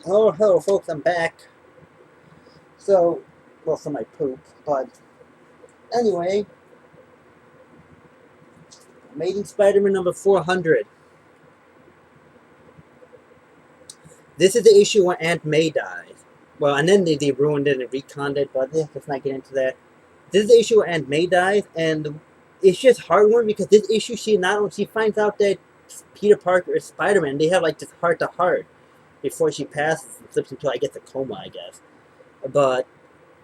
Oh, hello, folks. I'm back. So, well, for my poop, but anyway, Amazing Spider-Man number 400. This is the issue where Aunt May dies. Well, and then they ruined it and retconned it, but let's not get into that. This is the issue where Aunt May dies, and it's just heartwarming because this issue she finds out that Peter Parker is Spider-Man. They have like this heart to heart before she passes and slips into, I guess, a coma, I guess. But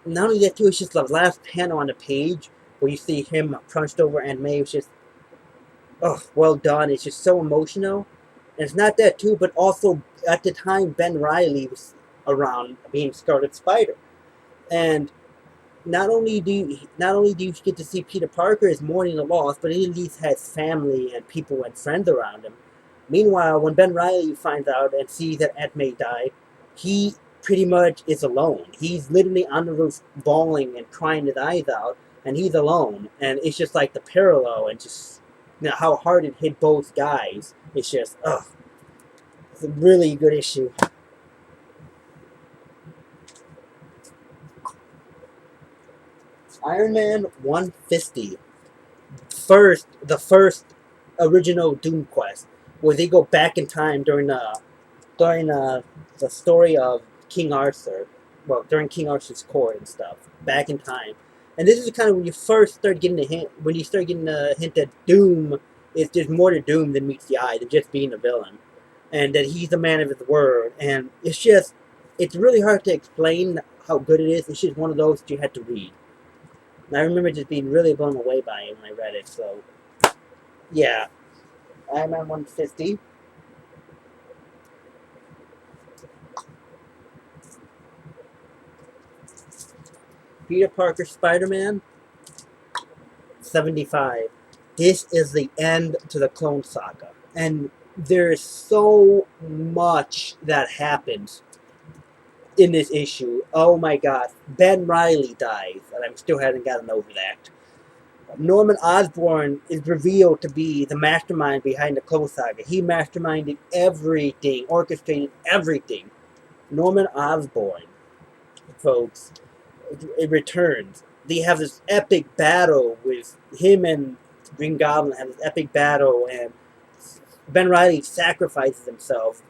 not only that too, it's just the last panel on the page where you see him crunched over Aunt May. It's just, oh, well done. It's just so emotional. And it's not that too, but also at the time Ben Riley was around being Scarlet Spider. And not only do you get to see Peter Parker is mourning the loss, but he at least has family and people and friends around him. Meanwhile, when Ben Riley finds out and sees that Aunt May died, he pretty much is alone. He's literally on the roof bawling and crying his eyes out, and he's alone. And it's just like the parallel and just how hard it hit both guys. It's just, ugh. It's a really good issue. Iron Man 150. The first original Doom quest, where they go back in time during the story of King Arthur. Well, during King Arthur's court and stuff, back in time. And this is kind of when you first start getting the hint. When you start getting the hint that Doom is there's more to Doom than meets the eye than just being a villain, and that he's a man of his word. And it's really hard to explain how good it is. It's just one of those that you had to read. And I remember just being really blown away by it when I read it. So yeah, Iron Man 150. Peter Parker Spider-Man 75. This is the end to the Clone Saga. And there's so much that happens in this issue. Oh my god. Ben Riley dies, and I still haven't gotten over that. Norman Osborn is revealed to be the mastermind behind the Clone Saga. He masterminded everything, orchestrated everything. Norman Osborn, folks, it returns. They have this epic battle with him and Green Goblin have this epic battle, and Ben Riley sacrifices himself.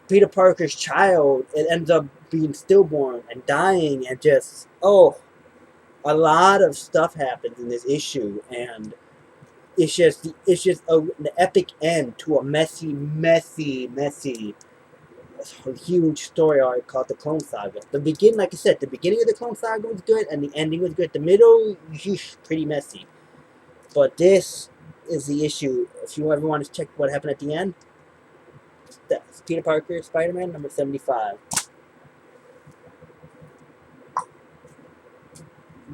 Peter Parker's child, it ends up being stillborn and dying, and just a lot of stuff happens in this issue, and an epic end to a messy huge story arc called the Clone Saga. Like I said, the beginning of the Clone Saga was good, and the ending was good. The middle, pretty messy. But this is the issue. If you ever want to check what happened at the end, that's Peter Parker, Spider-Man, number 75.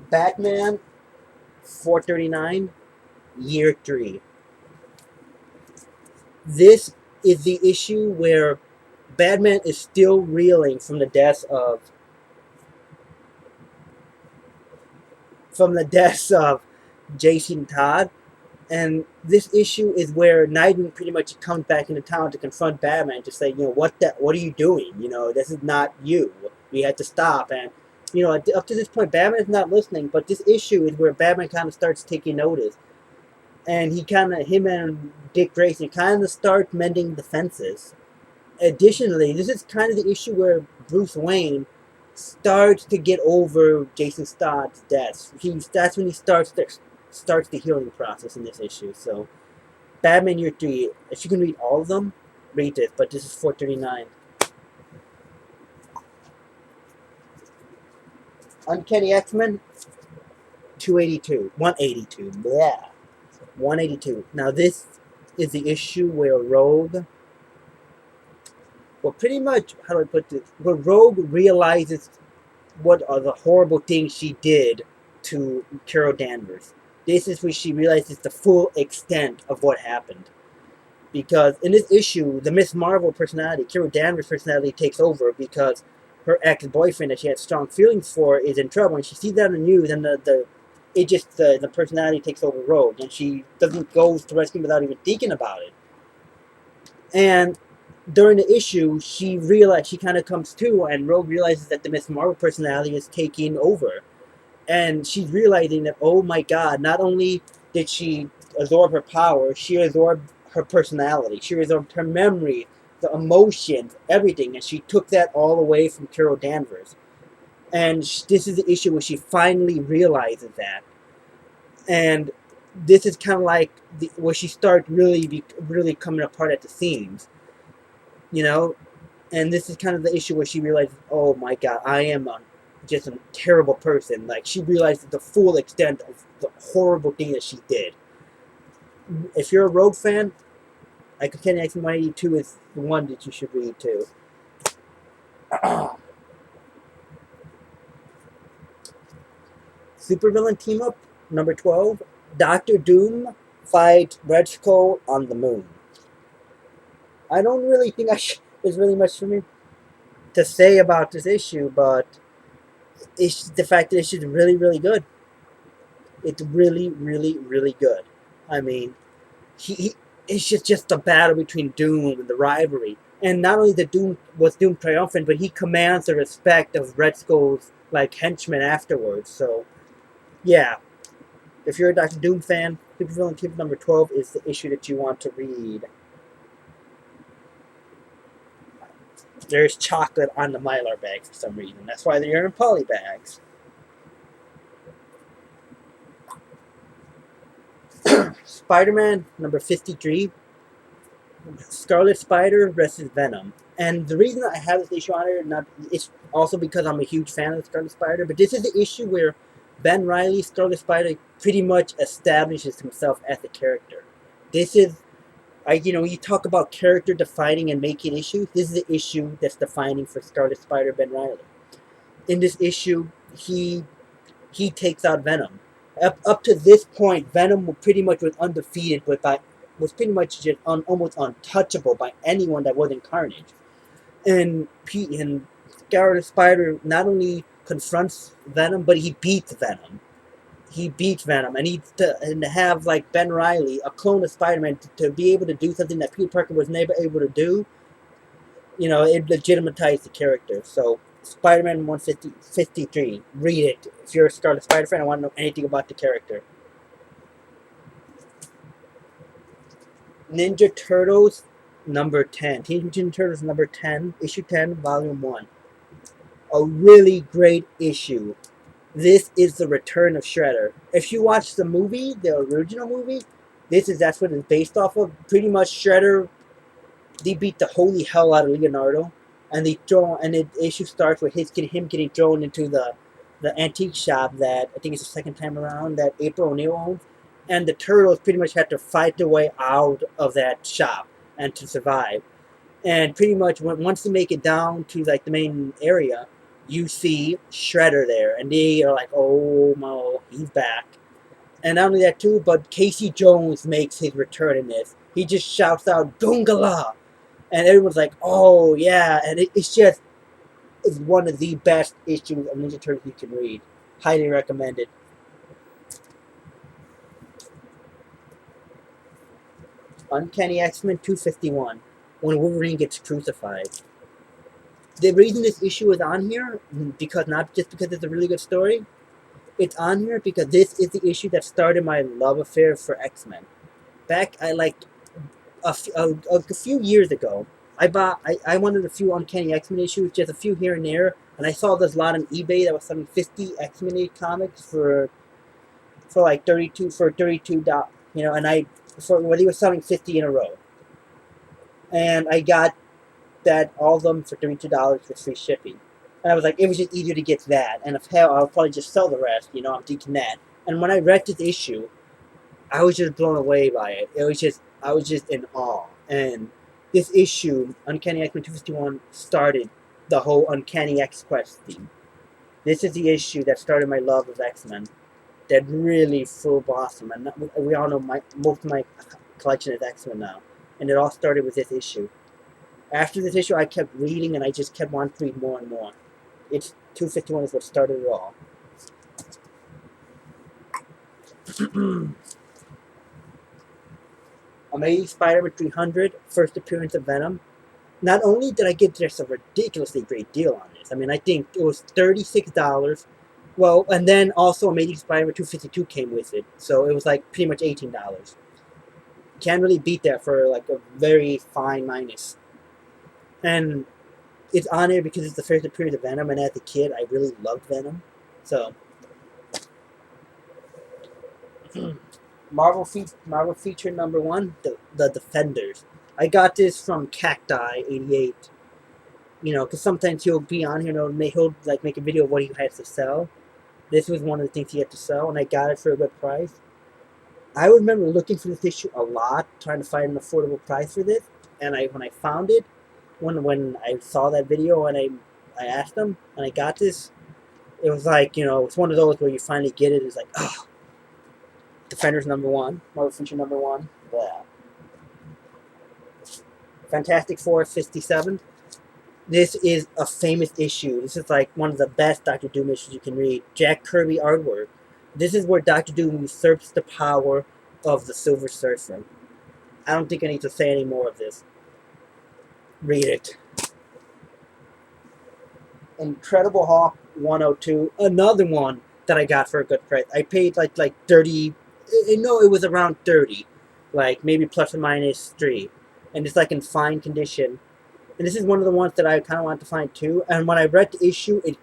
Batman, 439, year 3. This is the issue where Batman is still reeling from the deaths of Jason Todd. And this issue is where Nightwing pretty much comes back into town to confront Batman to say, what are you doing? This is not you. We had to stop. And up to this point, Batman is not listening. But this issue is where Batman kind of starts taking notice, and him and Dick Grayson kind of start mending the fences. Additionally, this is kind of the issue where Bruce Wayne starts to get over Jason Todd's death. That's when he starts the healing process in this issue. So, Batman Year 3, if you can read all of them, read this, but this is 439. Uncanny X-Men, 282. 182. Yeah. 182. Now, this is the issue where pretty much, how do I put this? Where Rogue realizes what are the horrible things she did to Carol Danvers. This is where she realizes the full extent of what happened. Because in this issue, the Miss Marvel personality, Carol Danvers' personality, takes over because her ex-boyfriend that she had strong feelings for is in trouble, and she sees that on the news, and the personality takes over Rogue, and she doesn't go to rescue without even thinking about it. And during the issue, she kind of comes to, and Rogue realizes that the Miss Marvel personality is taking over, and she's realizing that, oh my God, not only did she absorb her power, she absorbed her personality, she absorbed her memory, the emotions, everything, and she took that all away from Carol Danvers. And this is the issue where she finally realizes that, and this is kind of like where she starts really coming apart at the seams, you know. And this is kind of the issue where she realizes, oh my God, I am just a terrible person. Like, she realizes the full extent of the horrible thing that she did. If you're a Rogue fan, I could Kenny X 182 is the one that you should read too. Supervillain team up number 12. Doctor Doom fights Red Skull on the moon. I don't really think there's really much for me to say about this issue, but it's the fact that it's just really, really good. It's really, really, really good. I mean, he it's just the battle between Doom and the rivalry. And not only the Doom triumphant, but he commands the respect of Red Skull's like henchmen afterwards. So yeah, if you're a Doctor Doom fan, Supervillain Team number 12 is the issue that you want to read. There's chocolate on the Mylar bag for some reason. That's why they're in poly bags. Spider-Man number 53. Scarlet Spider versus Venom. And the reason I have this issue on it, it's also because I'm a huge fan of Scarlet Spider, but this is the issue where Ben Reilly, Scarlet Spider, pretty much establishes himself as a character. This is, you talk about character defining and making issues. This is the issue that's defining for Scarlet Spider, Ben Reilly. In this issue, he takes out Venom. Up to this point, Venom pretty much was undefeated, was pretty much just almost untouchable by anyone that wasn't Carnage. And Scarlet Spider not only confronts Venom, but he beats Venom. He beats Venom, and to have like Ben Reilly, a clone of Spider-Man, to be able to do something that Peter Parker was never able to do. It legitimatized the character. So Spider-Man 153, read it. If you're a Scarlet Spider fan, I want to know anything about the character. Ninja Turtles number 10. Teenage Ninja Turtles number 10, issue 10, volume 1. A really great issue. This is the return of Shredder. If you watch the movie, the original movie, that's what it's based off of. Pretty much Shredder, they beat the holy hell out of Leonardo, and the issue starts with him getting thrown into the antique shop that I think it's the second time around that April O'Neil owns, and the Turtles pretty much had to fight their way out of that shop and to survive. And pretty much once they make it down to like the main area, you see Shredder there, and they are like, "Oh no, he's back!" And not only that too, but Casey Jones makes his return in this. He just shouts out "Gungala," and everyone's like, "Oh yeah!" And it's one of the best issues of Ninja Turtles you can read. Highly recommended. Uncanny X-Men 251, when Wolverine gets crucified. The reason this issue is on here, because not just because it's a really good story, it's on here because this is the issue that started my love affair for X-Men. Back, a few years ago, I wanted a few Uncanny X-Men issues, just a few here and there, and I saw this lot on eBay that was selling 50 X-Men comics for like 32 $32, where they were selling 50 in a row, and I got that all of them for $32 with free shipping. And I was like, it was just easier to get that, and if hell, I'll probably just sell the rest. I'm thinking that. And when I read this issue, I was just blown away by it. I was just in awe. And this issue, Uncanny X-Men 251, started the whole Uncanny X-Quest theme. This is the issue that started my love of X-Men. That really full blossom. And we all know most of my collection is X-Men now. And it all started with this issue. After this issue, I kept reading, and I just kept wanting to read more and more. It's 251 is what started it all. Amazing Spider-Man 300, first appearance of Venom. not only did I get just a ridiculously great deal on this, I mean, I think it was $36. Well, and then also Amazing Spider-Man 252 came with it, so it was like pretty much $18. Can't really beat that for like a very fine minus. And it's on there because it's the first appearance of Venom, and as a kid, I really loved Venom. So, Marvel feature number one, the Defenders. I got this from Cacti88. You know, because sometimes he'll be on here and he'll like make a video of what he has to sell. This was one of the things he had to sell, and I got it for a good price. I remember looking for this issue a lot, trying to find an affordable price for this. And when I found it, when I saw that video and I asked them and I got this, it was like, you know, it's one of those where you finally get it. It's like, oh, Defenders number one, Marvel feature number one. Yeah. Fantastic Four 57. This is a famous issue. This is like one of the best Doctor Doom issues you can read. Jack Kirby artwork. This is where Doctor Doom usurps the power of the Silver Surfer. I don't think I need to say any more of this. Read it. Incredible Hulk 102. Another one that I got for a good price. I paid like 30. No, it was around 30. Like maybe plus or minus 3. And it's like in fine condition. And this is one of the ones that I kind of want to find too. And when I read the issue, it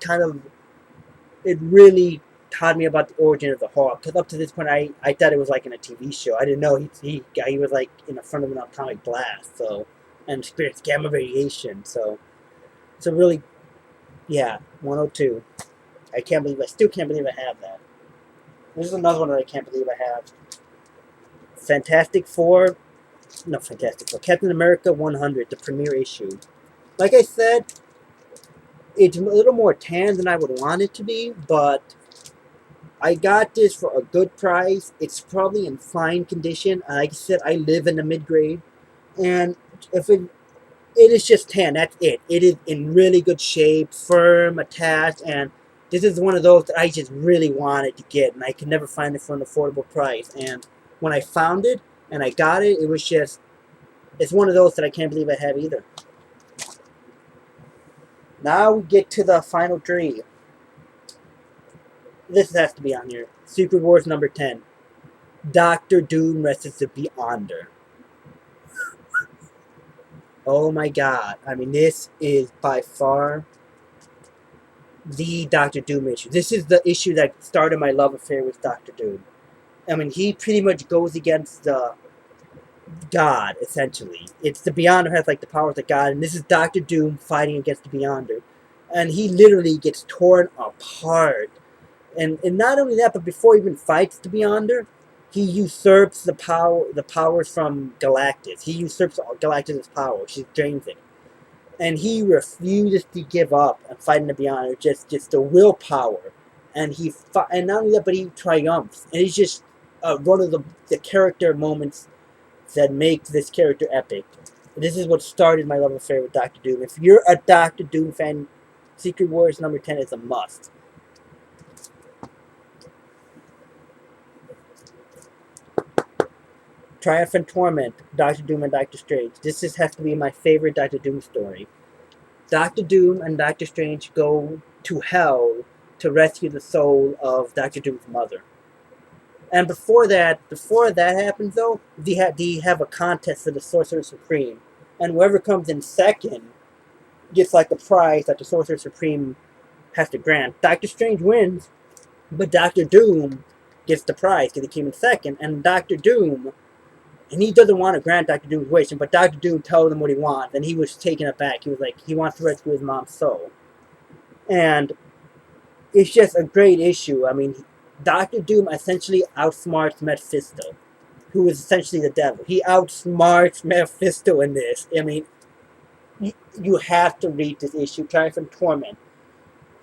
really taught me about the origin of the Hulk. Because up to this point, I thought it was like in a TV show. I didn't know he was like in the front of an atomic blast. So, and experienced gamma radiation. So, it's a really, yeah, 102. I still can't believe I have that. This is another one that I can't believe I have. Fantastic Four. Captain America 100, the premiere issue. Like I said, it's a little more tan than I would want it to be, but I got this for a good price. It's probably in fine condition. Like I said, I live in the mid-grade, and if it is just tan, that's it. It is in really good shape, firm, attached, and this is one of those that I just really wanted to get, and I could never find it for an affordable price. And when I found it, and I got it, it was just, it's one of those that I can't believe I have either. Now we get to the final three. This has to be on here. Secret Wars number 10. Doctor Doom versus the Beyonder. Oh my god. I mean, this is by far the Doctor Doom issue. This is the issue that started my love affair with Doctor Doom. I mean, he pretty much goes against the God, essentially. It's the Beyonder has like the powers of God, and this is Doctor Doom fighting against the Beyonder. And he literally gets torn apart. And not only that, but before he even fights the Beyonder, he usurps the powers from Galactus. He usurps Galactus' power. She drains it. And he refuses to give up and fighting the Beyonder, just the willpower. And and not only that, but he triumphs. And he's just one of the character moments that make this character epic. This is what started my love affair with Doctor Doom. If you're a Doctor Doom fan, Secret Wars number 10 is a must. Triumph and Torment, Doctor Doom and Doctor Strange. This has to be my favorite Doctor Doom story. Doctor Doom and Doctor Strange go to hell to rescue the soul of Doctor Doom's mother. And before that happens, though, they have a contest for the Sorcerer Supreme. And whoever comes in second gets like a prize that the Sorcerer Supreme has to grant. Doctor Strange wins, but Doctor Doom gets the prize because he came in second. And Doctor Doom, and he doesn't want to grant Doctor Doom's wish, but Doctor Doom told him what he wants, and he was taken aback. He was like, he wants to rescue his mom's soul. And it's just a great issue. I mean, Doctor Doom essentially outsmarts Mephisto, who is essentially the devil. He outsmarts Mephisto in this. I mean, you have to read this issue, Triumph and Torment.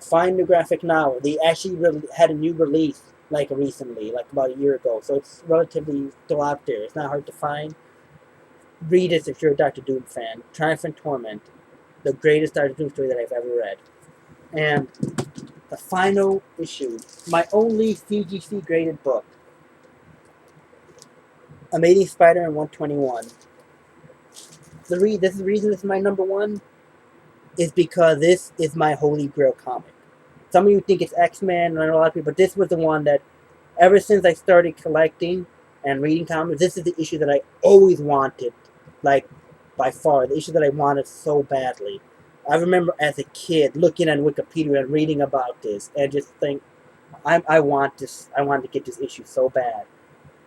Find the graphic novel. They actually had a new release, like recently, like about a year ago. So it's relatively still out there. It's not hard to find. Read it if you're a Doctor Doom fan. Triumph and Torment, the greatest Doctor Doom story that I've ever read. And the final issue, my only CGC graded book, Amazing Spider-Man 121. this is the reason this is my number one, is because this is my holy grail comic. Some of you think it's X-Men, and I know a lot of people, but this was the one that, ever since I started collecting and reading comics, this is the issue that I always wanted, like, by far, the issue that I wanted so badly. I remember as a kid looking at Wikipedia and reading about this, and just think, I want this, I want to get this issue so bad,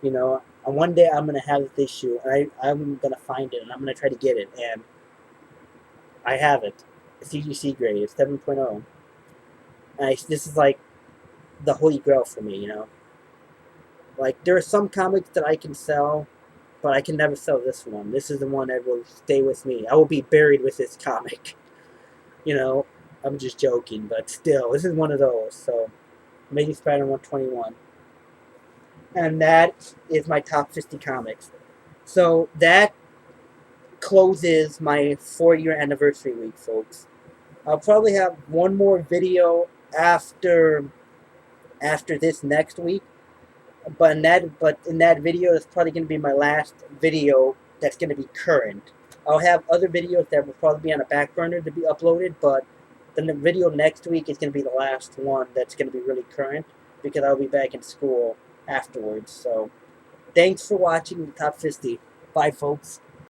you know. And one day I'm gonna have this issue, and I'm gonna find it, and I'm gonna try to get it, and I have it. CGC grade, 7.0. This is like the holy grail for me, you know. Like, there are some comics that I can sell, but I can never sell this one. This is the one that will stay with me. I will be buried with this comic. You know, I'm just joking, but still, this is one of those. So, Amazing Spider-Man 121. And that is my top 50 comics. So, that closes my 4-year anniversary week, folks. I'll probably have one more video after this next week. But in that video, it's probably going to be my last video that's going to be current. I'll have other videos that will probably be on a back burner to be uploaded, but then the video next week is going to be the last one that's going to be really current, because I'll be back in school afterwards. So, thanks for watching the Top 50. Bye, folks.